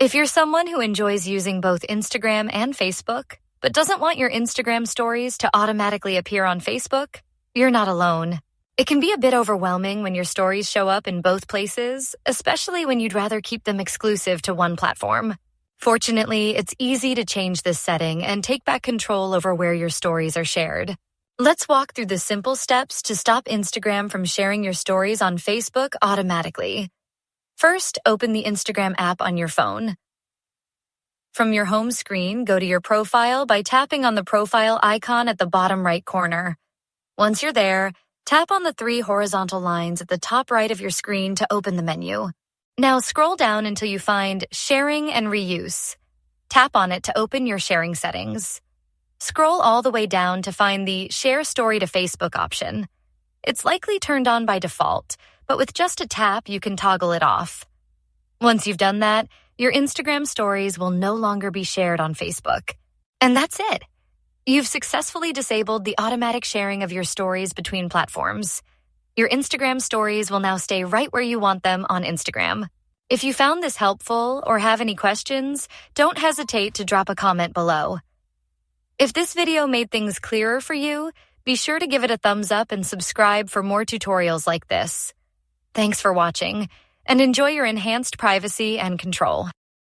If you're someone who enjoys using both Instagram and Facebook, but doesn't want your Instagram stories to automatically appear on Facebook, you're not alone. It can be a bit overwhelming when your stories show up in both places, especially when you'd rather keep them exclusive to one platform. Fortunately, it's easy to change this setting and take back control over where your stories are shared. Let's walk through the simple steps to stop Instagram from sharing your stories on Facebook automatically. First, open the Instagram app on your phone. From your home screen, go to your profile by tapping on the profile icon at the bottom right corner. Once you're there, tap on the 3 horizontal lines at the top right of your screen to open the menu. Now scroll down until you find Sharing and Reuse. Tap on it to open your sharing settings. Scroll all the way down to find the Share Story to Facebook option. It's likely turned on by default, but with just a tap, you can toggle it off. Once you've done that, your Instagram stories will no longer be shared on Facebook. And that's it. You've successfully disabled the automatic sharing of your stories between platforms. Your Instagram stories will now stay right where you want them on Instagram. If you found this helpful or have any questions, don't hesitate to drop a comment below. If this video made things clearer for you, be sure to give it a thumbs up and subscribe for more tutorials like this. Thanks for watching, and enjoy your enhanced privacy and control.